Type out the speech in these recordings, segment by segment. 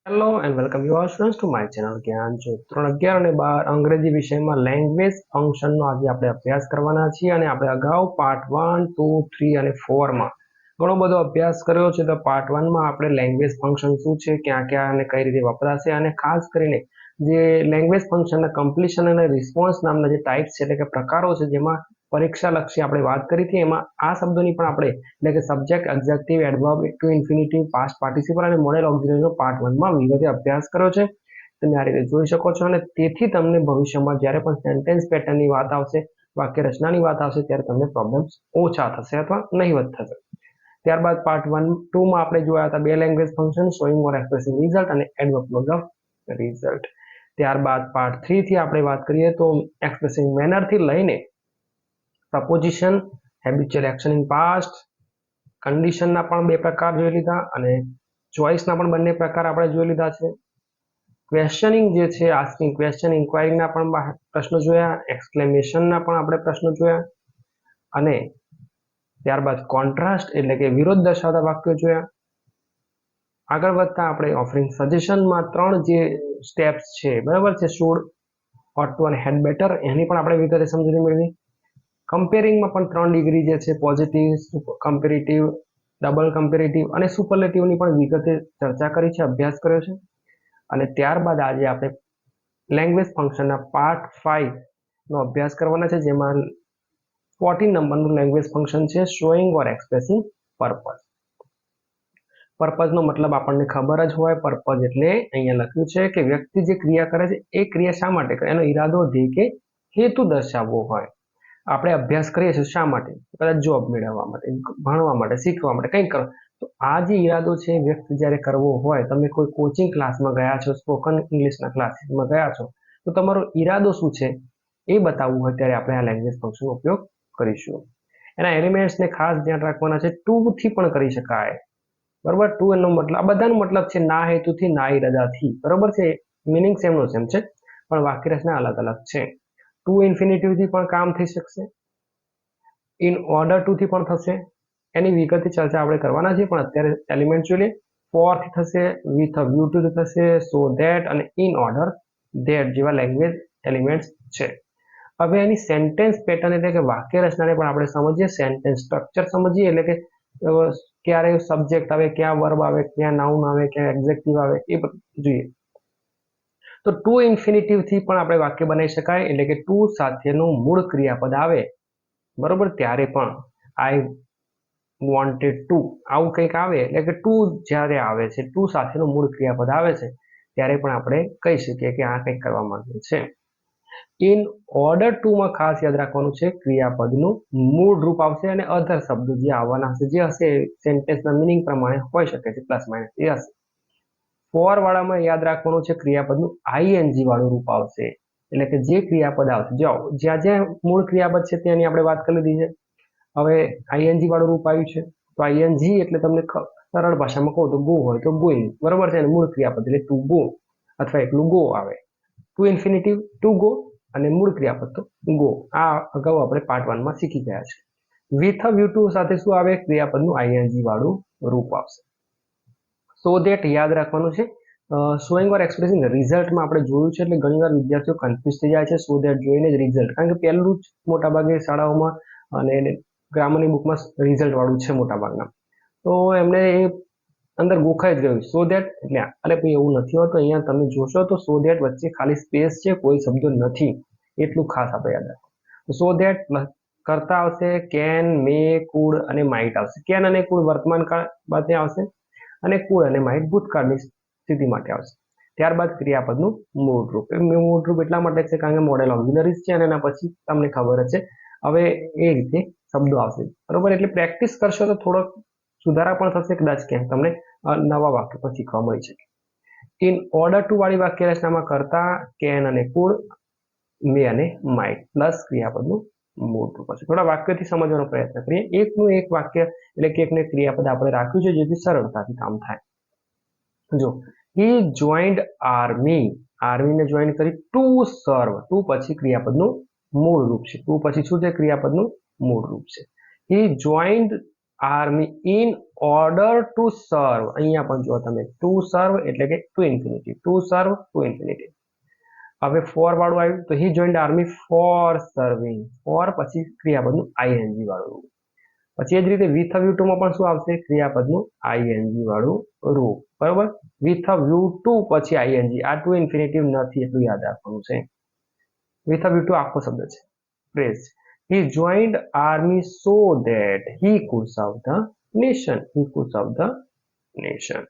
Hello and welcome you are students to my channel જ્ઞાન જો ધોરણ 11 અને 12 અંગ્રેજી વિષયમાં લેંગ્વેજ ફંક્શનનો આજે આપણે અભ્યાસ કરવાના છીએ અને આપણે અગાઉ પાર્ટ 1, 2, 3 અને 4 માં ઘણો બધો અભ્યાસ કર્યો છે. તો પાર્ટ 1 માં આપણે લેંગ્વેજ ફંક્શન શું છે, ક્યાં ક્યાં અને કઈ રીતે વપરાશે, અને ખાસ કરીને જે લેંગ્વેજ ફંક્શનના કમ્પ્લીશન અને રિસ્પોન્સ નામના જે ટાઈપ્સ છે એટલે કે પ્રકારો છે, જેમાં પરીક્ષા લક્ષી આપણે વાત કરી હતી, એમાં આ શબ્દોની પણ આપણે એટલે કે subject, adjective, adverb, to infinitive, past participle અને મોડેલ ઓક્સિલરીનો પાર્ટ 1 માં વિગતે અભ્યાસ કર્યો છે. તમે આ રીતે જોઈ શકો છો અને તેથી તમને ભવિષ્યમાં જ્યારે પણ સેન્ટેન્સ પેટર્નની વાત આવશે, વાક્ય રચનાની વાત આવશે, ત્યારે તમને પ્રોબ્લેમ્સ ઓછા થશે અથવા નહીવત થશે. ત્યારબાદ પાર્ટ 1, 2 માં આપણે જોયા હતા બે લેંગ્વેજ ફંક્શન, શોઈંગ ઓર એક્સપ્રેસિંગ રિઝલ્ટ અને એડવર્બ ક્લોઝ ઓફ રિઝલ્ટ. ત્યારબાદ પાર્ટ 3 થી આપણે વાત કરીએ તો એક્સપ્રેસિંગ મેનર થી લઈને proposition, habitual action in past, કન્ડિશનના પણ બે પ્રકાર જોઈ લીધા અને ચોઇસના પણ બંને પ્રકાર આપણે જોઈ લીધા છે. ક્વેશ્ચનિંગ જે છે, આસ્કિંગ ક્વેશ્ચન, ઇન્ક્વાયરીના પણ પ્રશ્નો જોયા, એક્સક્લેમેશનના પણ આપણે પ્રશ્નો જોયા અને ત્યારબાદ કોન્ટ્રાસ્ટ એટલે કે વિરોધ દર્શાવતા વાક્યો જોયા. આગળ વધતા આપણે ઓફરિંગ સજેશનમાં 3 જે સ્ટેપ્સ છે, બરાબર છે, શુડ, ઓટ ટુ અને હેડ બેટર, એની પણ આપણે વિગતે સમજણી મેળવી. કમ્પેરિંગમાં પણ 3 ડિગ્રી જે છે, પોઝિટિવ, કમ્પેરેટિવ, ડબલ કમ્પેરેટિવ અને સુપરલેટિવની પણ વિગતે ચર્ચા કરી છે, અભ્યાસ કર્યો છે. અને ત્યારબાદ આજે આપણે લેંગ્વેજ ફંક્શનના પાર્ટ 5 નો અભ્યાસ કરવાના છે, જેમાં 14 નંબરનું લેંગ્વેજ ફંક્શન છે, શોઈંગ ઓર એક્સપ્રેસિંગ પર્પઝ. પર્પઝનો મતલબ આપણને ખબર જ હોય. પર્પઝ એટલે અહીંયા લખ્યું છે કે વ્યક્તિ જે ક્રિયા કરે છે એ ક્રિયા શા માટે કરે, એનો ઈરાદો, ધ્યેય કે હેતુ દર્શાવવો હોય. આપણે અભ્યાસ કરીએ છીએ શા માટે? કદાચ જોબ મેળવવા માટે, ભણવા માટે, શીખવા માટે, કંઈક કરો. તો આ જે ઈરાદો છે વ્યક્ત જ્યારે કરવો હોય, તમે કોઈ કોચિંગ ક્લાસમાં ગયા છો, સ્પોકન ઇંગ્લિશના ક્લાસીસમાં ગયા છો, તો તમારો ઈરાદો શું છે એ બતાવવું હોય ત્યારે આપણે આ લેંગ્વેજ ફંક્શનનો ઉપયોગ કરીશું. એના એલિમેન્ટ્સને ખાસ ધ્યાન રાખવાના છે. ટુ થી પણ કરી શકાય, બરોબર. ટુ એનો મતલબ, આ બધાનો મતલબ છે ના હેતુથી, ના ઈરાદાથી, બરોબર છે. મિનિંગ સેમનો સેમ છે, પણ વાક્ય રચના અલગ અલગ છે. ટુ ઇન્ફિનિટિવ થી પણ કામ થઈ શકશે, ઇન ઓર્ડર ટુ થી પણ થશે. એની વિગતે ચર્ચા આપણે કરવાના છે, પણ અત્યારે એલિમેન્ટ જોઈએ. ફોર થી થશે, વિથ અ વ્યૂ ટુ થશે, સો ધેટ અને ઇન ઓર્ડર ધેટ જેવા લેંગ્વેજ એલિમેન્ટ્સ છે. હવે એની સેન્ટેન્સ પેટર્ન એટલે કે વાક્ય રચનાને પણ આપણે સમજીએ, સેન્ટેન્સ સ્ટ્રક્ચર સમજીએ, એટલે કે ક્યારે સબ્જેક્ટ આવે, ક્યાં વર્બ આવે, ક્યાં નાઉન આવે, ક્યાં એડજેક્ટિવ આવે, એ જોઈએ. તો ટુ ઇન્ફિનિટિવ થી પણ આપણે વાક્ય બનાવી શકાય, એટલે કે ટુ સાથેનું મૂળ ક્રિયાપદ આવે, બરોબર, ત્યારે પણ આઈ વોન્ટેડ ટુ, આવું કંઈક આવે, એટલે કે ટુ જ્યારે આવે છે, ટુ સાથેનું મૂળ ક્રિયાપદ આવે છે, ત્યારે પણ આપણે કહી શકીએ કે આ કંઈક કરવા માંગે છે. ઇન ઓર્ડર ટુ માં ખાસ યાદ રાખવાનું છે, ક્રિયાપદનું મૂળ રૂપ આવશે અને અધર શબ્દો જે આવવાના હશે, જે હશે સેન્ટેન્સના મિનિંગ પ્રમાણે હોઈ શકે છે, પ્લસ માઇનસ એ હશે. ફોર વાળામાં યાદ રાખવાનું છે, ક્રિયાપદનું આઈએનજી વાળું રૂપ આવશે, એટલે કે જે ક્રિયાપદ આવશે, જો જ્યાં જ્યાં મૂળ ક્રિયાપદ છે તેની આપણે વાત કરી લીધી છે. હવે આઈએનજી વાળું રૂપ આવ્યું છે, તો આઈએનજી એટલે તમને સરળ ભાષામાં કહું તો ગો હોય તો ગોઈંગ, બરોબર છે. મૂળ ક્રિયાપદ એટલે ટુ ગો અથવા એકલું ગો આવે. ટુ ઇન્ફિનિટિવ ટુ ગો અને મૂળ ક્રિયાપદ તો ગો. આ અગાઉ આપણે પાર્ટ 1 માં શીખી ગયા છે. વિથ અ વ્યૂ ટુ સાથે શું આવે? ક્રિયાપદનું આઈએનજી વાળું રૂપ આવશે. સો ધેટ યાદ રાખવાનું છે. શોઈંગ ઓર એક્સપ્રેસિંગ રિઝલ્ટમાં આપણે જોયું છે, એટલે ઘણીવાર વિદ્યાર્થીઓ કન્ફ્યુઝ થઈ જાય છે સો ધેટ જોઈને જ રિઝલ્ટ, કારણ કે પહેલું જ મોટાભાગે શાળાઓમાં અને ગ્રામરની બુકમાં રિઝલ્ટ વાળું છે મોટાભાગના, તો એમને એ અંદર ગોખાઈ જ ગયું. સો ધેટ એટલે અરે ભાઈ એવું નથી હોતું. અહીંયા તમે જોશો તો સો ધેટ વચ્ચે ખાલી સ્પેસ છે, કોઈ શબ્દો નથી, એટલું ખાસ આપણે યાદ રાખો. સો ધેટ કરતા આવશે કેન, મે, કુડ અને માઇટ આવશે. કેન અને કુડ વર્તમાન કાળ માટે આવશે અને કુડ અને માઇટ ભૂતકાળની સ્થિતિ માટે આવશે. ત્યારબાદ ક્રિયાપદનું મૂળરૂપ. મૂળરૂપ એટલા માટે છે કારણ કે મોડેલ ઓક્ઝિલરીઝ છે અને એના પછી તમને ખબર જ છે હવે એ રીતે શબ્દો આવશે, બરોબર. એટલે પ્રેક્ટિસ કરશો તો થોડોક સુધારા પણ થશે, કદાચ ક્યાંક તમને નવા વાક્ય પણ શીખવા મળી શકે. ઇન ઓર્ડર ટુ વાળી વાક્ય રચનામાં કરતા કેન અને કુડ, મે અને માઇટ પ્લસ ક્રિયાપદનું મૂળરૂપ હશે. થોડા વાક્યથી સમજવાનો પ્રયત્ન કરીએ. એકનું એક વાક્ય એટલે કે એકને ક્રિયાપદ આપણે રાખ્યું છે જેથી સરળતાથી કામ થાય. જો હી જોઈન્ડ આર્મી, આર્મીને જોઈન કરી ટુ સર્વ, ટુ પછી ક્રિયાપદનું મૂળ રૂપ છે. ટુ પછી શું છે? ક્રિયાપદનું મૂળ રૂપ છે. He joined army in order to serve. અહીંયા પણ જો તમે ટુ સર્વ એટલે કે to infinity, to serve to infinity. હવે ફોર વાળું આવ્યું તો he joined army for serving. For પછી ક્રિયાપદનું આઈએનજી વાળું. પછી એ જ રીતે વિથ વ્યુ ટુ માં પણ શું આવશે? ક્રિયાપદનું આઈએનજી વાળું રૂપ. બરોબર. વિથ વ્યુ ટુ પછી આઈએનજી. આ ટુ ઇન્ફિનિટિવ નથી એટલું યાદ રાખવાનું છે. વિથ વ્યુ ટુ આખો શબ્દ છે, phrase. He joined army so that he could serve the nation. He could serve the nation.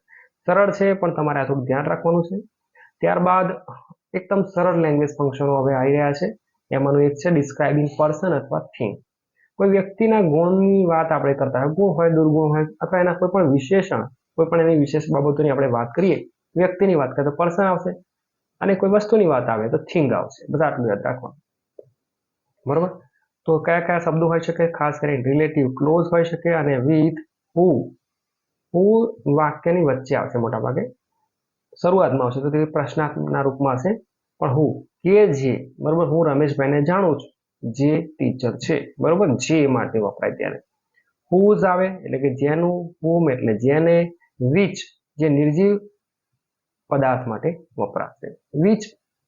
સરળ છે પણ તમારે આ થોડું ધ્યાન રાખવાનું છે. ત્યારબાદ એકદમ સરળ લેંગ્વેજ ફંક્શનો હવે આવી રહ્યા છે. એમાંનું એક છે ડિસ્ક્રાઇબિંગ પર્સન અથવા થિંગ. કોઈ વ્યક્તિના ગુણની વાત આપણે કરતા હોય, ગુણ હોય, દુર્ગુણ હોય, અથવા એના કોઈ પણ વિશેષણ, કોઈ પણ એની વિશેષ બાબતોની આપણે વાત કરીએ, વ્યક્તિની વાત કરીએ તો પર્સન આવશે, અને કોઈ વસ્તુની વાત આવે તો થિંગ આવશે. બધા આટલું યાદ રાખવાનું. બરોબર. તો કયા કયા શબ્દો હોઈ શકે? ખાસ કરીને રિલેટિવ ક્લોઝ હોઈ શકે, અને વિથ, હુ. હુ વાક્યની વચ્ચે આવશે મોટા ભાગે. શરૂઆતમાં આવશે તો તે પ્રશ્નાર્થના રૂપમાં હશે, પણ હું, કે જે. બરોબર. હું રમેશભાઈને જાણું છું, જે ટીચર છે. બરોબર. જે માટે વપરાય ત્યારે હુઝ આવે એટલે કે જેનું, હુમ એટલે જેને, વિચ જે નિર્જીવ પદાર્થ માટે વપરાશે. વિચ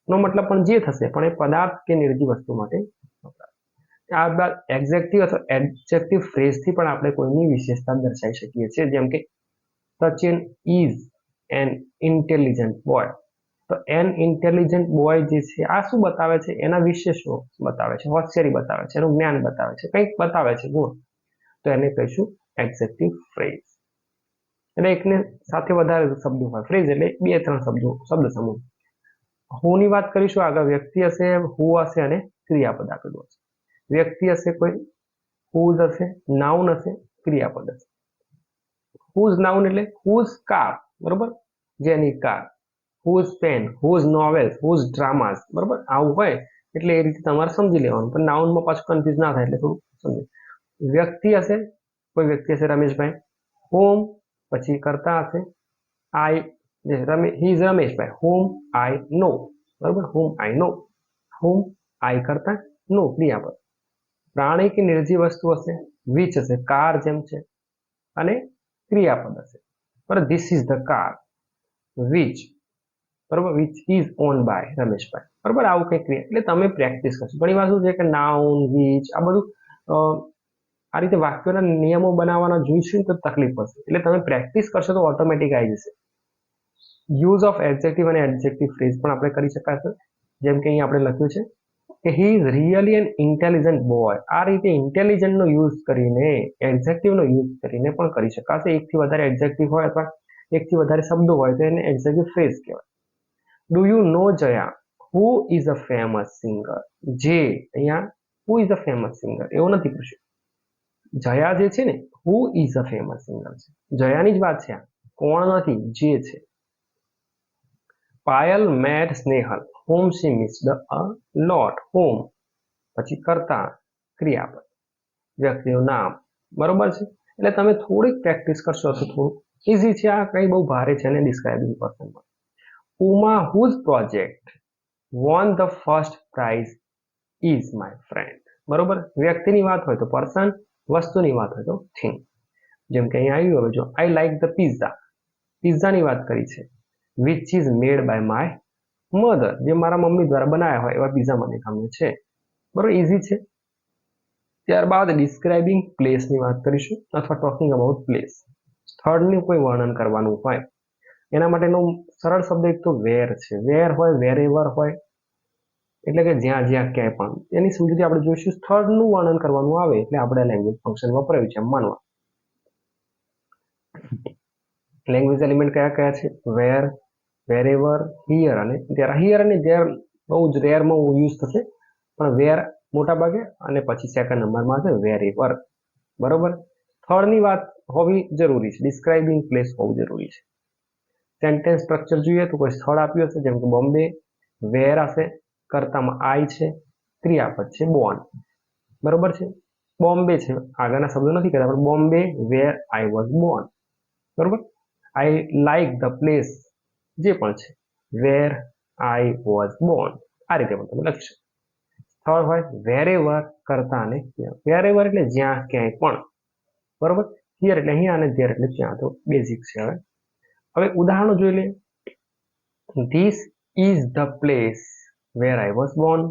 નો મતલબ પણ જે થશે, પણ એ પદાર્થ કે નિર્જીવ વસ્તુ માટે વપરાશે. ત્યારબાદ એડજેક્ટિવ અથવા એડજેક્ટિવ ફ્રેઝથી પણ આપણે કોઈની વિશેષતા દર્શાવી શકીએ છીએ. જેમ કે Sachin is an intelligent boy. તો એન ઇન્ટેલિજન્ટ બોય જે છે આ શું બતાવે છે? એના વિશેષો બતાવે છે, હોશિયારી બતાવે છે, એનું જ્ઞાન બતાવે છે, કંઈક બતાવે છે ગુણ. તો એને કહીશું એડજેક્ટિવ ફ્રેઝ. એટલે એકને સાથે વધારે શબ્દો હોય. ફ્રેઝ એટલે બે ત્રણ શબ્દો, શબ્દ સમૂહ. હુની વાત કરીશું આગળ. વ્યક્તિ હશે, હુ હશે, અને ક્રિયાપદ આપેલું હશે. વ્યક્તિ હશે કોઈ, હુઝ હશે, નાઉન હશે, ક્રિયાપદ હશે. હુઝ નાઉન એટલે હુઝ કાર. બરોબર. જેની car. Whose pen, whose novels, whose dramas. બરોબર. આવું હોય એટલે એ રીતે તમારે સમજી લેવાનું, પણ નાઉનમાં પાછું કન્ફ્યુઝ ના થાય એટલે થોડું સમજી. વ્યક્તિ હશે, કોઈ વ્યક્તિ હશે રમેશભાઈ, હોમ પછી કરતા હશે આઈ, હી ઇઝ રમેશભાઈ, હોમ આઈ નો. બરોબર. હોમ આઈ નો, હોમ આઈ કરતા નો ક્રિયાપદ. પ્રાણી કે નિર્જીવ વસ્તુ હશે, વિચ હશે, કાર જેમ છે, અને ક્રિયાપદ હશે. બરાબર. This is the car which. બરોબર. Which is own by Rameshbhai. બરોબર. આવું કંઈક ક્રિયા એટલે તમે પ્રેક્ટિસ કરશો. ઘણી વાર શું છે કે નાઉન, વિચ આ બધું આ રીતે વાક્યોના નિયમો બનાવવાના જોઈશું તો તકલીફ પડશે. એટલે તમે પ્રેક્ટિસ કરશો તો ઓટોમેટિક આવી જશે. યુઝ ઓફ એડજેક્ટિવ અને એડજેક્ટિવ ફ્રેઝ પણ આપણે કરી શકાશે. જેમ કે અહીં આપણે લખ્યું છે કે he is really an intelligent boy. આ રીતે ઇન્ટેલિજન્ટનો યુઝ કરીને, એડજેક્ટિવનો યુઝ કરીને પણ કરી શકાશે. એકથી વધારે એડજેક્ટિવ હોય અથવા એકથી વધારે શબ્દો હોય તો એને એડજેક્ટિવ ફ્રેઝ કહેવાય. Do you know Jaya who is a famous singer? જે અહીંયા who is a famous singer એવું નથી પૂછ્યું. જયા જે છે ને, who is a famous singer છે. જયાની જ વાત છે, આ કોણ નથી, જે છે. Payal met Snehal whom she missed a lot. whom પછી કરતા ક્રિયાપદ, વ્યક્તિનું નામ. બરોબર છે. એટલે તમે થોડીક પ્રેક્ટિસ કરશો તો થોડું ઇઝી છે. આ કઈ બહુ ભારે છે અને ડિસ્ક્રાઇબિંગ પર્સનમાં. Uma whose project won the first prize is my friend. બરોબર. વ્યક્તિની વાત હોય તો પર્સન, વસ્તુની વાત હોય તો થિંગ. જેમ કે અહીંયા આવ્યું. હવે જો આઈ લાઈક ધ પિઝા, પિઝાની વાત કરી છે. Which is made by my mother, જે મારા મમ્મી દ્વારા બનાવ્યા હોય એવા પિઝા મને ગમે છે. બરોબર. ઇઝી છે. ત્યારબાદ ડિસ્ક્રાઇબિંગ પ્લેસની વાત કરીશું અથવા ટોકિંગ અબાઉટ પ્લેસ. સ્થળનું કોઈ વર્ણન કરવાનું હોય એના માટેનો સરળ શબ્દ એક તો વેર છે. વેર હોય, વેરેવર હોય એટલે કે જ્યાં જ્યાં ક્યાંય પણ. એની સમજૂતી આપણે જોઈશું. સ્થળનું વર્ણન કરવાનું આવે એટલે આપણે લેંગ્વેજ ફંક્શન વપરાયું છે એમ માનવા. લેંગ્વેજ એલિમેન્ટ કયા કયા છે? વેર, વેરેવર, હિયર અને ધેર. હિયર અને ધેર બહુ જ રેરમાં યુઝ થશે, પણ વેર મોટા ભાગે, અને પછી સેકન્ડ નંબરમાં છે વેરેવર. બરોબર. સ્થળની વાત હોવી જરૂરી છે. ડિસ્ક્રાઇબિંગ પ્લેસ હોવું જરૂરી છે. સેન્ટેન્સ સ્ટ્રક્ચર જોઈએ તો કોઈ સ્થળ આપ્યું હશે, જેમ કે બોમ્બે, વેર હશે, કરતામાં આઈ છે, ક્રિયાપદ છે બોર્ન. બરોબર છે. બોમ્બે છે, આગળના શબ્દો નથી કહેતા, પણ બોમ્બે વેર આઈ વોઝ બોર્ન. બરોબર. આઈ લાઈક ધ પ્લેસ જે પણ છે, વેર આઈ વોઝ બોર્ન. આ રીતે પણ તમે લખી શકો. સ્થળ હોય વેરેવર, કરતા અને વેરેવર એટલે જ્યાં ક્યાંય પણ. બરોબર. હિયર એટલે અહીંયા અને ધેર એટલે ત્યાં. તો બેઝિક છે. હવે ઉદાહરણો જોઈ લે. This is the place where I was born.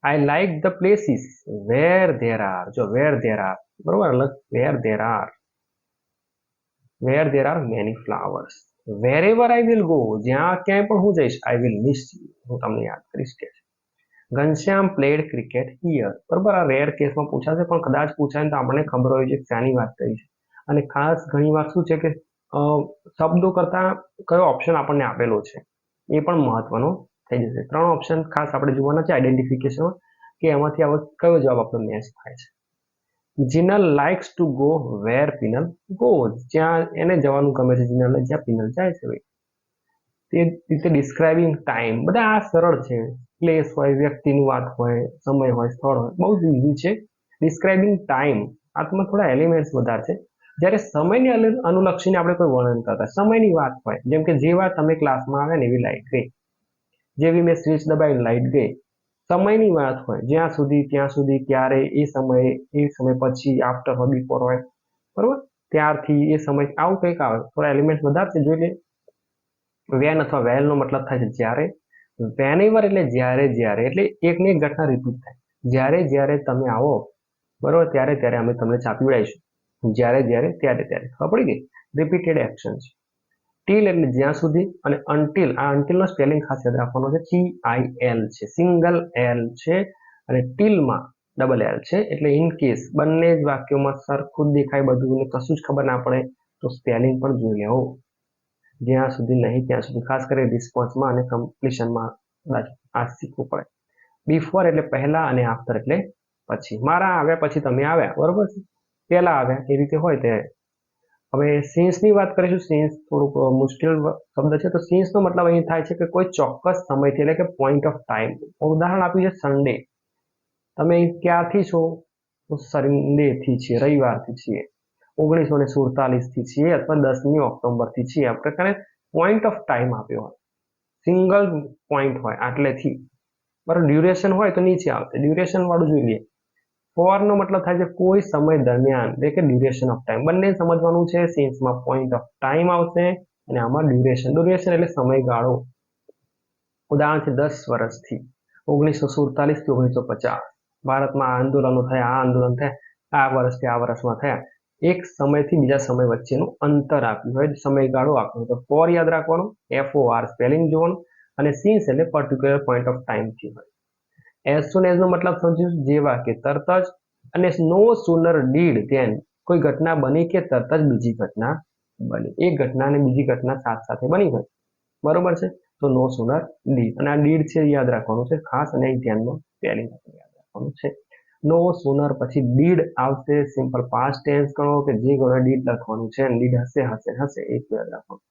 I like the places where there are. જો વેર ધેર આર બરોબર, where there are many flowers. Wherever I will go, જ્યાં ક્યાંય પણ હું જઈશ, આઈ વિલ મિસ યુ, હું તમને યાદ કરીશ કે ઘનશ્યામ પ્લેડ ક્રિકેટ હિયર. બરોબર, આ રેર કેસમાં પૂછાશે, પણ કદાચ પૂછાય તો આપણને ખબર હોય છે શાની વાત કરી છે. અને ખાસ ઘણી વાર શું છે કે શબ્દો કરતા કયો ઓપ્શન આપણને આપેલો છે એ પણ મહત્વનો થઈ જશે. 3 ઓપ્શન ખાસ આપણે જોવાના છે આઈડેન્ટિફિકેશન, કે એમાંથી હવે કયો જવાબ આપણો મેચ થાય છે. Jinal likes to go where Pinal goes. જ્યાં એને જવાનું ગમે છે જીનલ, જ્યાં પિનલ જાય છે. ભાઈ તે રીતે ડિસ્ક્રાઇબિંગ ટાઈમ. બધા આ સરળ છે. પ્લેસ હોય, વ્યક્તિની વાત હોય, સમય હોય, સ્થળ હોય, બહુ જ ઈઝી છે. ડિસ્ક્રાઇબિંગ ટાઈમ આમાં થોડા એલિમેન્ટ્સ વધારે છે. જ્યારે સમયને અનુલક્ષીને આપણે કોઈ વર્ણન કરતા સમયની વાત હોય, જેમ કે જેવા તમે ક્લાસમાં આવ્યા ને એવી લાઈટ ગઈ, જેવી મેં સ્વિચ દબાવી લાઈટ ગઈ. સમયની વાત હોય, જ્યાં સુધી, ત્યાં સુધી, ક્યારે, એ સમય પછી, આફ્ટર હોય, બિફોર હોય, બરોબર, ત્યારથી, એ સમય, આવું કંઈક આવે. થોડા એલિમેન્ટ વધારે છે, જોઈ લે. વેન અથવા વેલ નો મતલબ થાય છે જ્યારે. વેનેવર એટલે જ્યારે એટલે એકને એક ઘટના રિપીટ થાય. જ્યારે તમે આવો, બરોબર, ત્યારે અમે તમને ચા પીવડાવીશું. જ્યારે ત્યારે ખબર પડી ગઈ. રિપીટેડ એક્શન છે. ટીલ એટલે જ્યાં સુધી, અને અનટીલ, આ અનટીલ નો સ્પેલિંગ ખાસ યાદ રાખવાનો છે. TIL છે, સિંગલ L છે, અને ટીલમાં ડબલ L છે. એટલે ઇન કેસ બંને જ વાક્યોમાં સરખું દેખાય બધું ને કશું જ ખબર ના પડે તો સ્પેલિંગ પણ જોઈ લેવો. જ્યાં સુધી નહીં ત્યાં સુધી, ખાસ કરીને રિસ્પોન્સમાં અને કમ્પ્લીશનમાં આ શીખવું પડે. બિફોર એટલે પહેલા, અને આફ્ટર એટલે પછી. મારા આવ્યા પછી તમે આવ્યા, બરોબર છે, પહેલા આવ્યા, એ રીતે હોય તે. હવે સિન્સની વાત કરીશું. સિન્સ થોડુંક મુશ્કેલ શબ્દ છે. તો સિન્સનો મતલબ અહીં થાય છે કે કોઈ ચોક્કસ સમયથી, એટલે કે પોઈન્ટ ઓફ ટાઈમ. ઉદાહરણ આપ્યું છે સન્ડે. તમે ક્યાંથી છો? તો સન્ડેથી છીએ, રવિવારથી છીએ, 1947 થી છીએ, અથવા 10મી ઓક્ટોબરથી છીએ. આ પ્રકારે પોઈન્ટ ઓફ ટાઈમ આપ્યો હોય, સિંગલ પોઈન્ટ હોય આટલેથી. બરાબર, ડ્યુરેશન હોય તો નીચે આવશે, ડ્યુરેશન વાળું જોઈ લઈએ. ફોર નો મતલબ થાય છે કોઈ સમય દરમિયાન, એટલે કે ડ્યુરેશન ઓફ ટાઈમ. બંને સમજવાનું છે. સિન્સમાં પોઈન્ટ ઓફ ટાઈમ આવશે અને આમાં ડ્યુરેશન એટલે સમયગાળો. ઉદાહરણ છે 10 વર્ષથી, 1947 થી 1950. ભારતમાં આંદોલનો થયા, આ આંદોલન થયા, આ વર્ષથી આ વર્ષમાં થયા. એક સમયથી બીજા સમય વચ્ચેનું અંતર આપ્યું હોય, સમયગાળો આપ્યો હોય તો ફોર યાદ રાખવાનું, FOR સ્પેલિંગ જોવાનું, અને સિન્સ એટલે પર્ટિક્યુલર પોઈન્ટ ઓફ ટાઈમથી હોય. એઝ સુન એઝ નો મતલબ સમજ્યું, જેવા કે તરત જ, અને નો સુનર ડીડ ધેન, કોઈ ઘટના બની કે તરત જ બીજી ઘટના બની. એક ઘટના અને બીજી ઘટના સાથે બની હોય, બરોબર છે, તો નો સુનર ડીડ. અને આ ડીડ છે યાદ રાખવાનું છે ખાસ, અને ધ્યાનમાં સ્પેલિંગ યાદ રાખવાનું છે. નો સુનર પછી ડીડ આવશે. સિમ્પલ પાસ્ટ ટેન્સ ગણો કે જે ગણો ડીડ લખવાનું છે. ડીડ હશે એ યાદ રાખવાનું.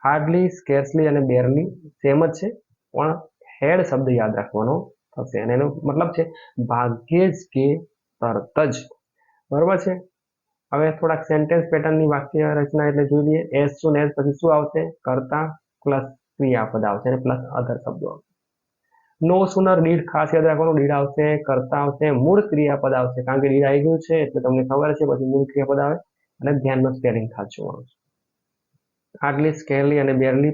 હાર્ડલી, સ્કેર્સલી અને બેરલી સેમ જ છે, પણ હેડ શબ્દ યાદ રાખવાનો થશે. અને એનો મતલબ છે ભાગ્યે જ કે તરત જ. બરોબર છે. હવે થોડાક સેન્ટેન્સ પેટર્નની વાક્ય રચના એટલે જોઈ લઈએ. એઝ સુન એઝ પછી શું આવશે? કર્તા પ્લસ ક્રિયાપદ આવશે અને પ્લસ અધર શબ્દો આવશે. નો સુનર ડીડ ખાસ યાદ રાખવાનું, ડીડ આવશે, કર્તા આવશે, મૂળ ક્રિયાપદ આવશે, કારણ કે ડીડ આવી ગયું છે એટલે તમને ખબર છે, પછી મૂળ ક્રિયાપદ આવે. અને ધ્યાનમાં સ્પેલિંગ ખાસ જોવાનું છે. હાર્ડલી, સ્કેરલી અને બેરલી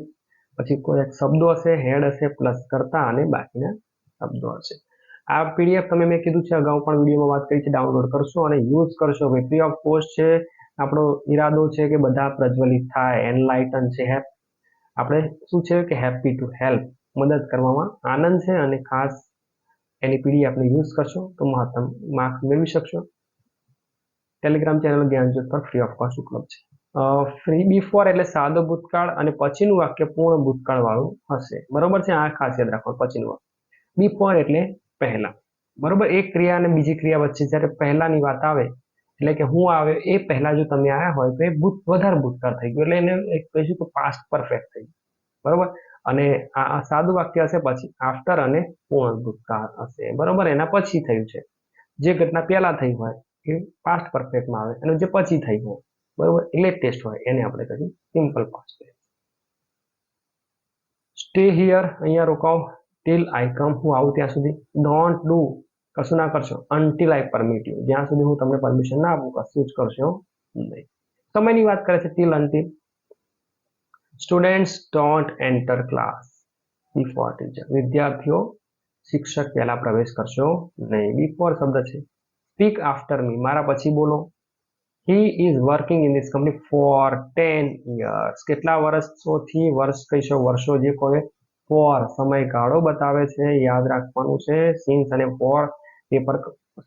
પછી કોઈ શબ્દો હશે, હેડ હશે, પ્લસ કર્તા અને બાકીના શબ્દો હશે. આ PDF તમે મેં કીધું છે અગાઉ પણ વિડીયોમાં વાત કરી છે, ડાઉનલોડ કરશો અને યુઝ કરશો. ફ્રી ઓફ કોસ્ટ છે. આપણો ઈરાદો છે કે બધા પ્રજ્વલિત થાય, એનલાઇટન છે. આપણે શું છે કે હેપી ટુ હેલ્પ, મદદ કરવામાં આનંદ છે. અને ખાસ એની PDF ને યુઝ કરશો તો મહત્તમ માર્ક્સ મેળવી શકશો. ટેલિગ્રામ ચેનલ જ્ઞાનજ્યોત પર ફ્રી ઓફ કોસ્ટ ઉપલબ્ધ છે. ફ્રી બિફોર એટલે સાદો ભૂતકાળ, અને પછીનું વાક્ય પૂર્ણ ભૂતકાળ વાળું હશે. બરોબર છે, આ ખાસ યાદ રાખવાનું. પછીનું વાક્ય બિફોર એટલે પહેલા. બરોબર, એક ક્રિયા અને બીજી ક્રિયા વચ્ચે જ્યારે પહેલાની વાત આવે, એટલે કે હું આવ્યો એ પહેલા જો તમે આવ્યા હોય તો એ વધારે ભૂતકાળ થઈ ગયું, એટલે એને એક કહીશું તો પાસ્ટ પરફેક્ટ થઈ ગયું. બરોબર, અને આ સાદું વાક્ય હશે પછી આફ્ટર અને પૂર્ણ ભૂતકાળ હશે. બરોબર, એના પછી થયું છે. જે ઘટના પહેલા થઈ હોય એ પાસ્ટ પરફેક્ટમાં આવે, અને જે પછી થઈ હોય, બરોબર, લેટેસ્ટ હોય, એને આપણે કહીએ સિમ્પલ પાસ્ટ. સ્ટે હિયર, અહીંયા રોકાવ. ટીલ આઈ કમ, હું આવું ત્યાં સુધી. ડોન્ટ ડુ, કશું ના કરશો. અનટીલ આઈ પરમિટ યુ, જ્યાં સુધી હું તમને પરમિશન ના આપું કશું જ કરશો નહીં. સમયની વાત કરે છે till until. Students don't enter class before teacher. વિદ્યાર્થીઓ શિક્ષક પહેલા પ્રવેશ કરશો નહીં. બિફોર શબ્દ છે. Speak after me. મારા પછી બોલો. He is working in this company for 10 years. કેટલા વર્ષોથી, વર્ષ કહીશો, વર્ષો જે કહે, ફોર સમયગાળો બતાવે છે, યાદ રાખવાનું છે. સિન્સ અને ફોર પેપર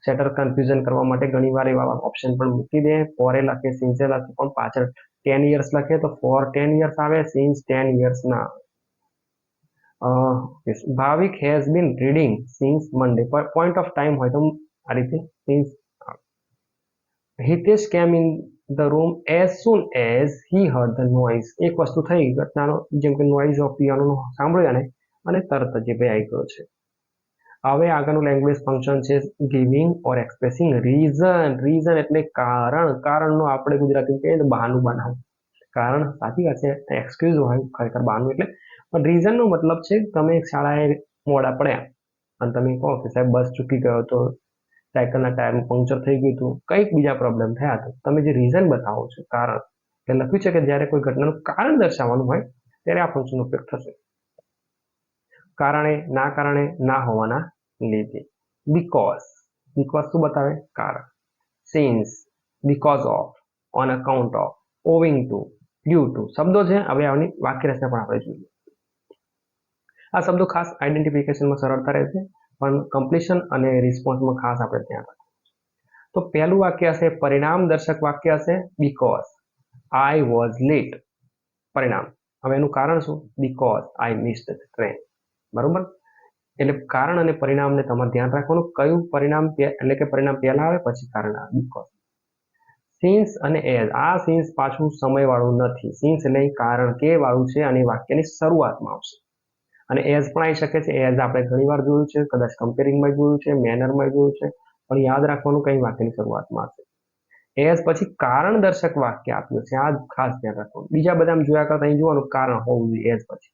સેટર કન્ફ્યુઝન કરવા માટે ઘણીવાર એવા ઓપ્શન પણ મૂકી દે. ફોરે લખે, સિન્સે લખે, પણ પાછળ 10 years લખે તો ફોર 10 years આવે, સિન્સ 10 years ના. Bhavik has been reading since Monday. Point of time હોય તો આ રીતે since. Hitesh came in the room as soon as he heard the noise. એક વસ્તુ થઈ ઘટનાનો, જેમ કે નોઇઝ ઓફ પિયાનો સાંભળ્યો અને તરત જ ભાઈ આવી ગયો છે. હવે આગળનું લેંગ્વેજ ફંક્શન છે ગિવિંગ ઓર એક્સપ્રેસિંગ રીઝન. રીઝન એટલે કારણ. કારણનો આપણે ગુજરાતી કહીએ તો બહાનું બનાવ. કારણ સાચી વાત છે, એક્સક્યુઝ હોય ખરેખર બહાનું એટલે. પણ રીઝનનો મતલબ છે તમે શાળાએ મોડા પડ્યા અને તમે કહો કે સાહેબ બસ ચૂકી ગયો તો, સાયકલના ટાયરનું પંક્ચર થઈ ગયું હતું, કંઈક બીજા પ્રોબ્લેમ થયા તો તમે જે રીઝન બતાવો છો, કારણ, એટલે લખ્યું છે કે જ્યારે કોઈ ઘટનાનું કારણ દર્શાવવાનું હોય ત્યારે આ ફંક્શનનો ઉપયોગ થશે. કારણે, ના હોવાના લીધે. બીકોઝ. બીકોઝ શું બતાવે? કારણ. Since, because of, on account of, owing to, due to શબ્દો છે. હવે આની વાક્ય રચના પણ આપણે જોઈએ. આ શબ્દો ખાસ આઈડેન્ટિફિકેશનમાં સરળતા રહેશે, પણ કમ્પ્લીશન અને રિસ્પોન્સમાં ખાસ આપણે ધ્યાન રાખવું. તો પહેલું વાક્ય હશે પરિણામ દર્શક વાક્ય હશે બીકોઝ આઈ વોઝ લેટ. પરિણામ. હવે એનું કારણ શું? Because I missed the train. બરોબર. એટલે કારણ અને પરિણામને તમારે ધ્યાન રાખવાનું. કયું પરિણામ, એટલે કે પરિણામ પહેલા આવે પછી કારણ આવે. બીકોઝ. સિન્સ અને એઝ. આ સિન્સ પાછું સમય વાળું નથી. સિન્સ એટલે કારણ કે વાળું છે અને વાક્યની શરૂઆતમાં આવશે. અને એઝ પણ આવી શકે છે. એઝ આપણે ઘણીવાર જોયું છે, કદાચ કમ્પેરિંગમાં જોયું છે, મેનરમાં જોયું છે, પણ યાદ રાખવાનું કઈ વાક્યની શરૂઆતમાં આવશે. એઝ પછી કારણ દર્શક વાક્ય આપ્યું છે, આ ખાસ ધ્યાન રાખવાનું. બીજા બધા જોયા કરતા અહીં જોવાનું કારણ હોવું જોઈએ એઝ પછી.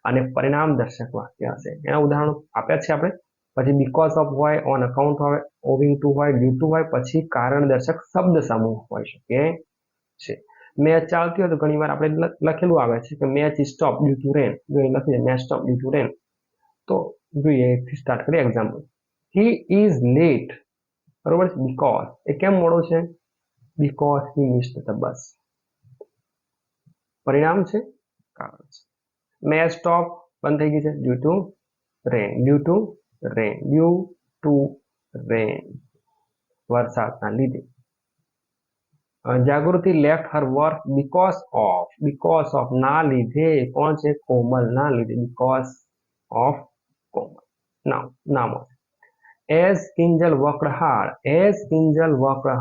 અને પરિણામ દર્શક વાક્ય હશે. એના ઉદાહરણો આપ્યા છે આપણે. પછી બીકોઝ ઓફ હોય, ઓન અકાઉન્ટ હોય, ઓવિંગ ટુ હોય, ડ્યુ ટુ હોય, પછી કારણ દર્શક શબ્દ સમૂહ હોઈ શકે છે. મેચ ચાલતી હોય તો ઘણી વાર આપણે લખેલું આવે છે કે મેચ સ્ટોપ ડ્યુ ટુ રેન. જો એ લખી દે મેચ સ્ટોપ ડ્યુ ટુ રેન, તો જોઈએ સ્ટાર્ટ કરીએ એક્ઝામ્પલ. He is late. બરોબર છે. બીકોઝ એ કેમ મોડો છે? Because he missed the bus. પરિણામ છે, કારણ છે. મેચ સ્ટોપ બંધ થઈ ગઈ છે due to rain. Due to rain. Due to rain. વરસાદના લીધે. Jagruti left her work because of ના લીધે. કોણ છે? કોમલ. ના લીધે. Because of Komal. નામ. As Kinjal worked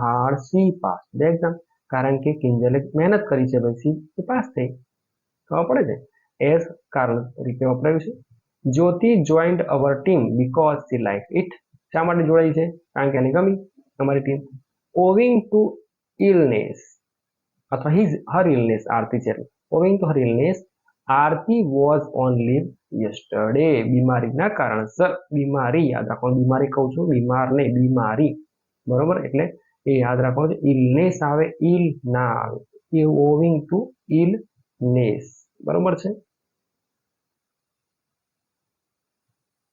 hard she passed the exam. કારણ કે કિંજલે મહેનત કરી છે ભાઈ, સી પાસ થઈ. ખબર પડે છે. એઝ કારણ રીતે વપરાયું છે. Jyoti joined our team because she like it. શા માટે જોડાઈ છે? કારણ કે એને ગમી અમારી ટીમ. ઓવિંગ ટુ ઇલનેસ અથવા હર ઇલનેસ. આરતી છે. Owing to her illness Aarti was on leave yesterday. બીમારીના કારણસર. બીમારી યાદ રાખવાનું. બીમારી કહું છું, બીમાર નહીં, બીમારી. બરોબર. એટલે એ યાદ રાખવાનું છે. ઇલનેસ આવે, ઇલ ના આવે. એ ઓવિંગ ટુ ઇલનેસ. બરોબર છે.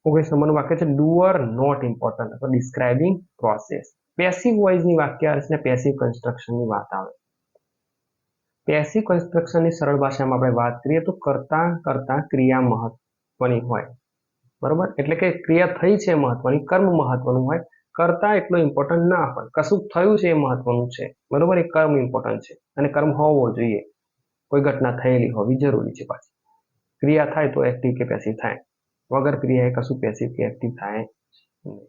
19 નંબરનું વાક્ય છે ડુઅર નોટ ઇમ્પોર્ટન્ટ અથવા ડિસ્ક્રાઇબિંગ પ્રોસેસ. પેસિવ વોઇસની વાક્ય અને પેસિવ કન્સ્ટ્રક્શનની વાત આવે. પેસિવ કન્સ્ટ્રક્શનની સરળ ભાષામાં આપણે વાત કરીએ તો કરતા ક્રિયા મહત્વની હોય. બરોબર. એટલે કે ક્રિયા થઈ છે મહત્વની, કર્મ મહત્વનું હોય. કરતા એટલો ઇમ્પોર્ટન્ટ ના હોય. કશું થયું છે એ મહત્વનું છે. બરોબર. એ કર્મ ઇમ્પોર્ટન્ટ છે અને કર્મ હોવો જોઈએ. કોઈ ઘટના થયેલી હોવી જરૂરી છે. પાછી ક્રિયા થાય તો એક્ટિવ કે પેસિવ થાય. વગર ક્રિયાએ કશું પેસિવ કે એક્ટિવ થાય નહીં.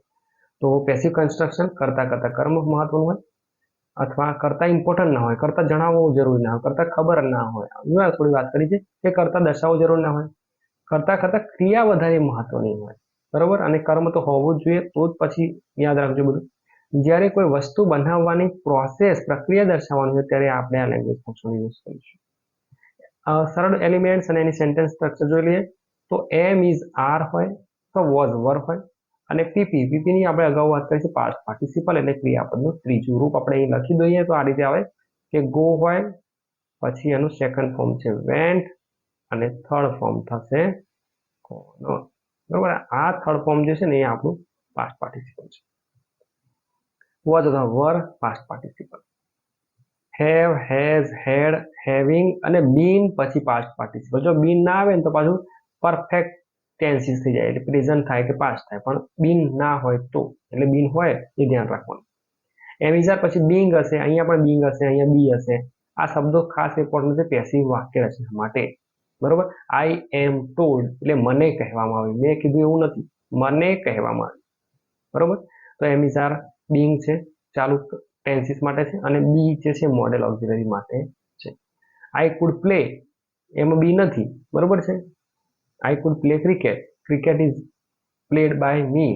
તો પેસિવ કન્સ્ટ્રક્શન કરતા કર્મ મહત્વનું હોય, અથવા કરતા ઇમ્પોર્ટન્ટ ના હોય, કરતા જણાવવું જરૂરી ના હોય, કરતા ખબર ના હોય. થોડી વાત કરી છે કે કરતા દર્શાવવું જરૂર ના હોય. કરતા ક્રિયા વધારે મહત્વની હોય. બરોબર. અને કર્મ તો હોવું જ જોઈએ. તો જ પછી યાદ રાખજો બધું. જ્યારે કોઈ વસ્તુ બનાવવાની પ્રોસેસ, પ્રક્રિયા દર્શાવવાની હોય ત્યારે આપણે આ લેંગ્વેજ ફંક્શન યુઝ કરીશું. સરળ એલિમેન્ટ્સ અને એની સેન્ટેન્સ સ્ટ્રક્ચર જોઈ લઈએ. તો એમ ઇઝ આર હોય તો વોઝ વર્બ હોય. અને પીપીની આપણે અગાઉ વાત કરી છે પાસ્ટ પાર્ટિસિપલ એટલે ક્રિયાપદનું ત્રીજું રૂપ. આપણે અહીં લખી દઈએ તો આ રીતે આવે કે ગો હોય, પછી એનું સેકન્ડ ફોર્મ છે વેન્ટ અને થર્ડ ફોર્મ થશે ગોન. બરોબર, આ થર્ડ ફોર્મ જે છે ને એ આપણું પાસ્ટ પાર્ટિસિપલ છે. વોઝ અથવા were past participle. Have, has, had, having અને બીન પછી પાસ્ટ પાર્ટિસિપલ. જો બીન ના આવે ને તો પાછું પરફેક્ટ ટેન્સીસ થઈ જાય, એટલે પ્રેઝન્ટ થાય કે પાસ્ટ થાય, પણ બીન ના હોય તો, એટલે બીન હોય એ ધ્યાન રાખવાનું. એમિઝાર પછી બીંગ હશે, અહીંયા પણ બીંગ હશે, અહીંયા બી હશે. આ શબ્દો ખાસ ઇમ્પોર્ટન્ટ છે પેસિવ વાક્ય રચના માટે. બરોબર, આઈ એમ ટોલ્ડ એટલે મને કહેવામાં આવ્યું, મેં કીધું એવું નથી, મને કહેવામાં આવ્યું. બરોબર, તો એમિઝાર બીંગ છે, ચાલુ ટેન્સીસ માટે છે, અને બી જે છે મોડેલ ઓક્ઝિલરી માટે છે. આઈ કુડ પ્લે, એમાં બી નથી. બરોબર છે, I could play cricket, cricket is played by me.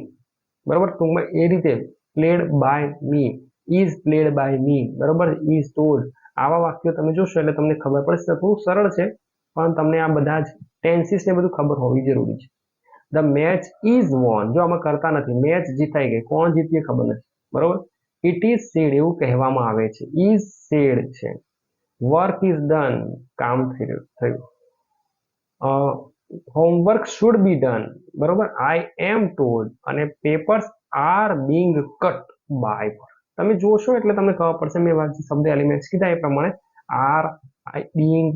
બરોબર, ટૂંકમાં એ રીતે played by me, is played by me. બરોબર, ઇઝ ટોલ્ડ. આવા વાક્યો તમે જોશો એટલે તમને ખબર પડશે. થોડું સરળ છે, પણ તમને આ બધા જ ટેન્સીસ ને બધું ખબર હોવી જરૂરી છે. ધ મેચ ઇઝ વોન, જો આમાં કરતા નથી, મેચ જીતાઈ ગઈ, કોણ જીતીએ ખબર નથી. બરોબર, ઇટ ઇઝ સેડ એવું કહેવામાં આવે છે, ઇઝ સેડ છે. વર્ક ઇઝ ડન, કામ થયું. Homework should be done. બરોબર, આઈ એમ ટોલ્ડ. અને papers are being cut by. તમે જોશો એટલે તમને ખબર પડશે, મેં શબ્દ એલિમેન્ટ્સ કીધા એ પ્રમાણે આર, બીંગ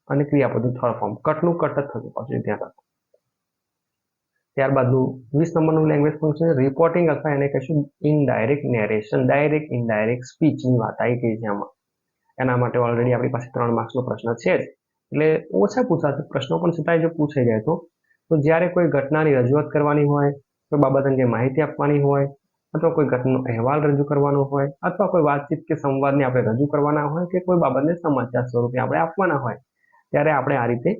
અને ક્રિયાપદનું થર્ડ ફોર્મ, કટનું કટ જ થતું પાછું, ધ્યાન રાખો. ત્યારબાદનું 20 નંબરનું લેંગ્વેજ ફંક્શન રિપોર્ટિંગ અથવા એને કહીશું ઇનડાયરેક્ટ નેરેશન. ડાયરેક્ટ ઇનડાયરેક્ટ સ્પીચની વાત આવી ગઈ છે આમાં. એના માટે ઓલરેડી આપણી પાસે 3 માર્ક્સનો પ્રશ્ન છે જ, એટલે ઓછા પૂછાશે પ્રશ્નો, પણ છતાંય જો પૂછાઈ જાય તો જ્યારે કોઈ ઘટનાની રજૂઆત કરવાની હોય, કોઈ બાબત અંગે માહિતી આપવાની હોય, અથવા કોઈ ઘટનાનો અહેવાલ રજૂ કરવાનો હોય, અથવા કોઈ વાતચીત કે સંવાદને આપણે રજૂ કરવાના હોય, કે કોઈ બાબતને સમાચાર સ્વરૂપે આપણે આપવાના હોય, ત્યારે આપણે આ રીતે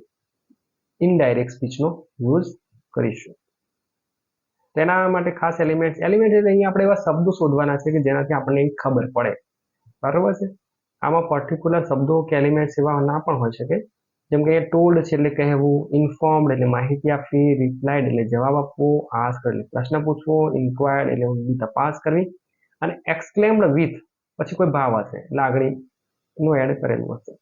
ઇનડાયરેક્ટ સ્પીચનો યુઝ કરીશું. તેના માટે ખાસ એલિમેન્ટ એટલે અહીંયા આપણે એવા શબ્દો શોધવાના છે કે જેનાથી આપણને ખબર પડે. બરોબર છે, આમાં પર્ટિક્યુલર શબ્દો કે એલિમેન્ટ્સ એવા ના પણ હોઈ શકે, જેમ કે ટોલ્ડ છે એટલે કહેવું, ઇન્ફોર્મડ એટલે માહિતી આપવી, રિપ્લાઇડ એટલે જવાબ આપવો, આસ્ક એટલે પ્રશ્ન પૂછવો, ઇન્ક્વાયર્ડ એટલે ઊંડી તપાસ કરવી, અને એક્સક્લેમ્ડ વિથ પછી કોઈ ભાવ હશે, લાગણીનું એડ કરેલું હશે.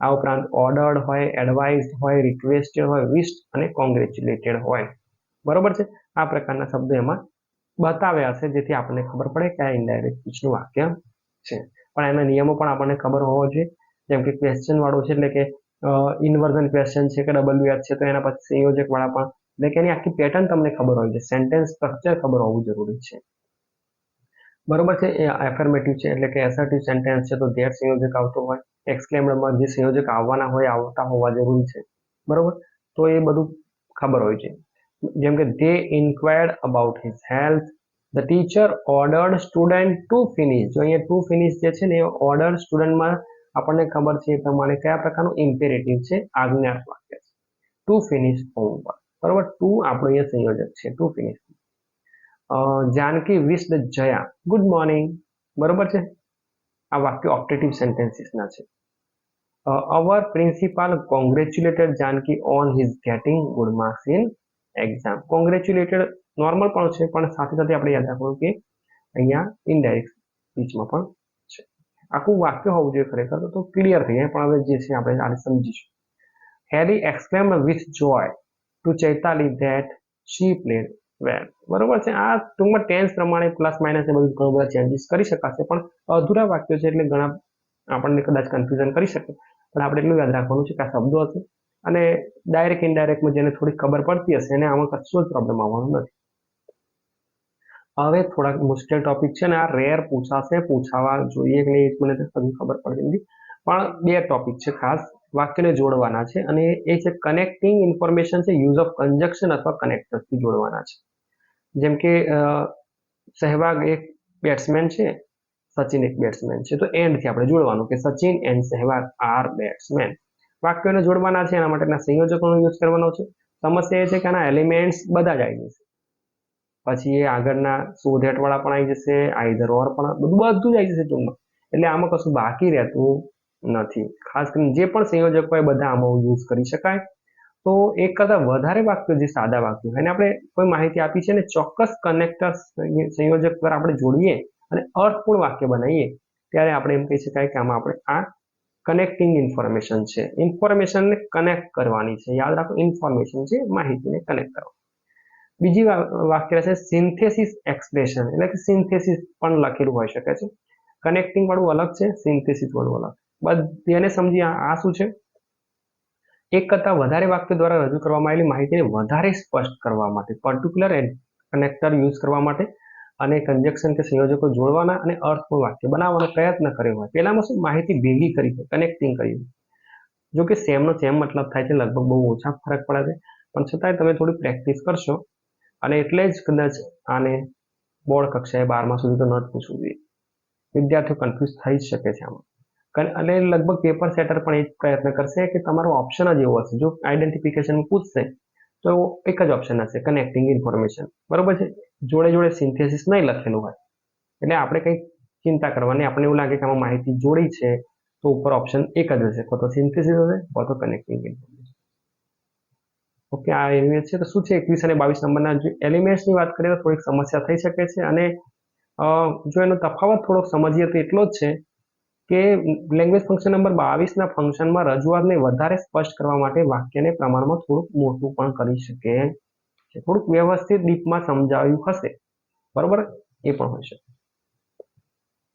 આ ઉપરાંત ઓર્ડર્ડ હોય, એડવાઇઝડ હોય, રિક્વેસ્ટેડ હોય, વિશ્ડ અને કોંગ્રેચ્યુલેટેડ હોય. બરોબર છે, આ પ્રકારના શબ્દો એમાં બતાવ્યા હશે, જેથી આપણને ખબર પડે કે આ ઇનડાયરેક્ટ સ્પીચનું વાક્ય છે. પણ એના નિયમો પણ આપણને ખબર હોવો જોઈએ, જેમ કે ક્વેશ્ચન વાળું છે એટલે કે ઇન્વર્ઝન ક્વેશ્ચન છે કે WH છે, તો એના પછી સંયોજક વાળા પણ, એટલે કે એની આખી પેટર્ન તમને ખબર હોય છે, સેન્ટેન્સ સ્ટ્રક્ચર ખબર હોવું જરૂરી છે. બરોબર છે, એ એફર્મેટિવ છે એટલે કે એસર્ટિવ સેન્ટેન્સ છે તો ધેટ સંયોજક આવતો હોય, એક્સક્લેમ્ડમાં જે સંયોજક આવવાના હોય આવતા હોવા જરૂરી છે. બરોબર, તો એ બધું ખબર હોય છે. જેમ કે they inquired about his health, the teacher ordered student to finish. જો અહીંયા ટુ ફિનિશ જે છે ને એ ઓર્ડર સ્ટુડન્ટમાં આપણને ખબર છે એ પ્રમાણે કયા પ્રકારનું ઇમ્પેરેટિવ છે, આજ્ઞાર્થ વાક્ય છે. To finish homework. બરોબર, ટુ આપણો અહીંયા સંયોજક છે, to finish. Janki wished Jaya good morning. બરોબર છે, આ વાક્ય ઓપ્ટેટિવ સેન્ટેન્સીસના છે. Our principal congratulated Janki on his getting good marks in exam. Congratulated normal પણ છે, પણ સાથે સાથે આપણે યાદ રાખવું કે અહીંયા ઇનડાયરેક્ટ સ્પીચમાં પણ છે. આખું વાક્ય હોવું જોઈએ ખરેખર તો ક્લિયર થઈ જાય, પણ હવે જે છે આપણે આને સમજીશું. Harry exclaimed with joy to Chaitali that she played well. બરોબર છે, આ ટૂંકમાં ટેન્સ પ્રમાણે પ્લસ માઇનસ એ બધું ઘણા બધા ચેન્જીસ કરી શકાશે, પણ અધૂરા વાક્યો છે એટલે ઘણા આપણને કદાચ કન્ફ્યુઝન કરી શકે, પણ આપણે એટલું યાદ રાખવાનું છે કે આ શબ્દો હશે, અને ડાયરેક્ટ ઇનડાયરેક્ટમાં જેને થોડી ખબર પડતી હશે એને આમાં કશો જ પ્રોબ્લેમ આવવાનો નથી. હવે થોડાક મુશ્કેલ ટોપિક છે ને આ રેર પૂછાશે, પૂછાવા જોઈએ કે નહીં મને હજુ ખબર પડતી નથી, પણ 2 ટોપિક છે ખાસ વાક્યને જોડવાના છે, અને એ છે કનેક્ટિંગ ઇન્ફોર્મેશન છે, યુઝ ઓફ કન્જક્શન અથવા કનેક્ટરથી જોડવાના છે. જેમ કે સહેવાગ એક બેટ્સમેન છે, સચિન એક બેટ્સમેન છે, તો એન્ડથી આપણે જોડવાનું કે Sachin and Sehwag are batsman. વાક્યોને જોડવાના છે, એના માટેના સંયોજકોનો યુઝ કરવાનો છે. સમસ્યા એ છે કે આના એલિમેન્ટ્સ બધા જ આવી જશે, પછી એ આગળના સો ધેટ વાળા પણ આવી જશે, આઈધર ઓર પણ બધું જ આવી જશે ટૂંકમાં, એટલે આમાં કશું બાકી રહેતું નથી. ખાસ કરીને જે પણ સંયોજક હોય બધા આમાં યુઝ કરી શકાય. તો એક કરતાં વધારે વાક્યો જે સાદા વાક્યો અને આપણે કોઈ માહિતી આપી છે ને ચોક્કસ કનેક્ટર સંયોજક પર આપણે જોડીએ અને અર્થપૂર્ણ વાક્ય બનાવીએ, ત્યારે આપણે એમ કહી શકાય કે આમાં આપણે આ કનેક્ટિંગ ઇન્ફોર્મેશન છે, ઇન્ફોર્મેશનને કનેક્ટ કરવાની છે. યાદ રાખો, ઇન્ફોર્મેશન છે માહિતીને કનેક્ટ કરવા. બીજી વાક્ય છે સિન્થેસિસ એક્સપ્રેશન, એટલે કે સિન્થેસિસ પણ લખેલું હોઈ શકે છે. કનેક્ટિંગ વાળું અલગ છે, સિન્થેસિસ વાળું અલગ. બધાને સમજી આ શું છે? એક કરતા વધારે વાક્યો દ્વારા રજૂ કરવામાં આવેલી માહિતીને વધારે સ્પષ્ટ કરવા માટે પર્ટિક્યુલર કનેક્ટર યુઝ કરવા માટે અને કન્જક્શન કે સંયોજકો જોડવાના અને અર્થપૂર્ણ વાક્ય બનાવવાનો પ્રયત્ન કર્યો હોય. પેલામાં શું માહિતી ભેગી કરી છે, કનેક્ટિંગ કર્યું. જો કે સેમનો સેમ મતલબ થાય છે, લગભગ બહુ ઓછા ફરક પડે છે, પણ છતાંય તમે થોડી પ્રેક્ટિસ કરશો અને એટલે જ કદાચ આને બોર્ડ કક્ષાએ 12મા સુધી તો ન જ પૂછવું જોઈએ. વિદ્યાર્થીઓ કન્ફ્યુઝ થઈ જ શકે છે આમાં. અને લગભગ પેપર સેટર પણ એ જ પ્રયત્ન કરશે કે તમારો ઓપ્શન જ એવો હશે. જો આઈડેન્ટિફિકેશન પૂછશે તો એક જ ઓપ્શન હશે, કનેક્ટિંગ ઇન્ફોર્મેશન. બરોબર છે? જોડે જોડે સિન્થેસિસ નહીં લખેલું હોય એટલે આપણે કંઈ ચિંતા કરવાની. આપણને એવું લાગે કે આમાં માહિતી જોડી છે તો ઉપર ઓપ્શન એક જ હશે, કાં તો સિન્થેસિસ હશે કાં તો કનેક્ટિંગ ઇન્ફોર્મેશન. ઓકે, આ એલિમેન્ટ છે. તો શું છે 21 અને 22 નંબરના જે એલિમેન્ટ્સની વાત કરીએ તો થોડીક સમસ્યા થઈ શકે છે. અને જો એનો તફાવત થોડોક સમજીએ તો એટલો જ છે કે લેંગ્વેજ ફંક્શન નંબર 22ના ફંક્શનમાં રજૂઆતને વધારે સ્પષ્ટ કરવા માટે વાક્યને પ્રમાણમાં થોડુંક મોટું પણ કરી શકે છે. થોડુંક વ્યવસ્થિત ડીપમાં સમજાવ્યું હશે. બરોબર, એ પણ હોય શકે.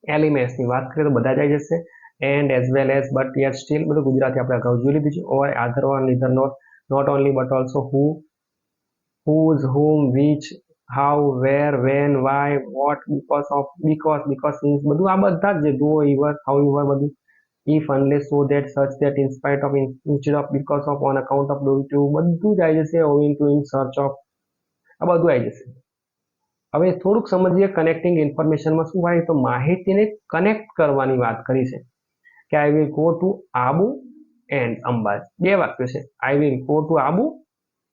એલિમેન્ટ્સની વાત કરીએ તો બધા જ આવી જશે. And as well as but yet still બધું ગુજરાતી આપણે અગાઉ જોઈ લીધું છે. Or either or neither not only but also who, whose, whom, which, how, where, when, why, what, because since બધું આ બધા જ though, ever, however બધું if, unless, so that, such that, in spite of, instead of, because of, on account of, due to બધું જ આવી જશે. owing to, in search of, આ બધું આવી જશે. હવે થોડુંક સમજીએ કનેક્ટિંગ ઇન્ફોર્મેશનમાં શું હોય. તો માહિતીને કનેક્ટ કરવાની વાત કરી છે કે આઈ will go to Abu and Ambaji. બે વાક્યો છે, આઈ will go to Abu,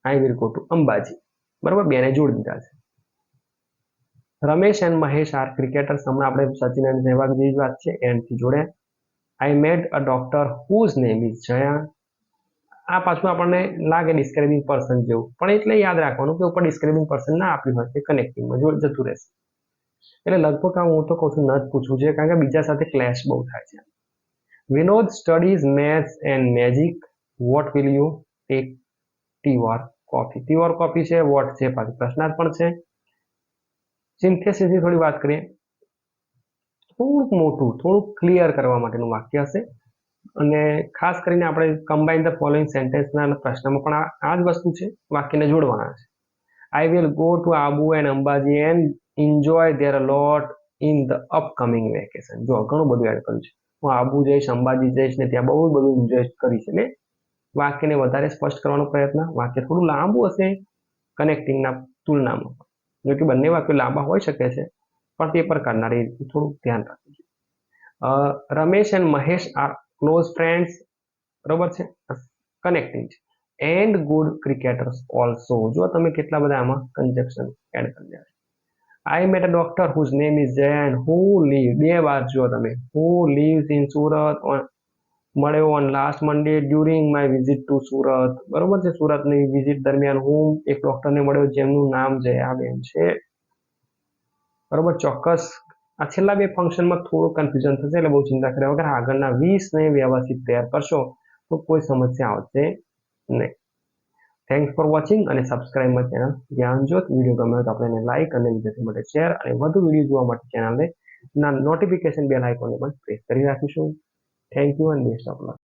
I will go to Ambaji. બરાબર, બેને જોડી દીધા છે. Ramesh and Mahesh are cricketers. હમણાં આપણે સચિન અને સહેવાગ જેવી વાત છે એન્ડથી જોડે. I made a doctor whose name is Jaya. આ પાછું આપણને લાગે ડિસ્ક્રાઇબિંગ પર્સન જેવું, પણ એટલે યાદ રાખવાનું કે ઉપર ડિસ્ક્રાઇબિંગ પર્સન ના આપ્યું હોય તે કનેક્ટિંગમાં જતું રહેશે. એટલે લગભગ આ હું તો કહું છું ન જ પૂછવું છે, કારણ કે બીજા સાથે ક્લેશ બહુ થાય છે. Vinod studies maths and magic. What will you take, T or coffee? T or coffee છે, વોટ છે, પાછું પ્રશ્નાર્થ પણ છે. સિન્થેસિસની થોડી વાત કરીએ. થોડુંક મોટું, થોડુંક ક્લિયર કરવા માટેનું વાક્ય હશે. અને ખાસ કરીને આપણે કમ્બાઇન ધ ફોલોઈંગ સેન્ટેન્સના પ્રશ્નમાં પણ આ જ વસ્તુ છે, વાક્યને જોડવાના છે. આઈ will go to Abu and Ambaji and enjoy there a lot in the upcoming vacation. જો ઘણું બધું એડ કર્યું છે. હું આબુ જઈશ, અંબાજી જઈશ ને ત્યાં બહુ બધું એન્જોય કરીશ. એટલે વાક્યને વધારે સ્પષ્ટ કરવાનો પ્રયત્ન. વાક્ય થોડું લાંબુ હશે કનેક્ટિંગના તુલનામાં. જો કે બંને વાક્યો લાંબા હોઈ શકે છે, પણ પેપર કાઢનારે થોડું ધ્યાન રાખવું જોઈએ. Ramesh and Mahesh are close friends. બરોબર છે, કનેક્ટિંગ છે. And good cricketers also. જો તમે કેટલા બધા આમાં કન્જક્શન એડ કરી દે. I met a doctor whose name is Jaya and who live. બે વાર જો તમે હુ લીવ્સ ઇન સુરત મળ્યો on last Monday during my visit to Surat. બરોબર છે, સુરતની વિઝિટ દરમિયાન હું એક ડોક્ટરને મળ્યો જેમનું નામ જયાબેન છે. બરોબર, ચોક્કસ આ છેલ્લા બે ફંક્શનમાં થોડું કન્ફ્યુઝન થશે, એટલે બહુ ચિંતા કર્યા વગર આગળના 20ને વ્યવસ્થિત તૈયાર કરશો તો કોઈ સમસ્યા આવશે નહીં. થેન્ક્સ ફોર વોચિંગ અને subscribe my channel Gyanjyot. Video ગમે તો આપણે એને લાઇક અને વિદ્યાર્થી માટે શેર અને વધુ વિડીયો જોવા માટે ચેનલને નોટિફિકેશન બેલ આઇકોનને પણ પ્રેસ કરી રાખીશું. Thank you and best of luck.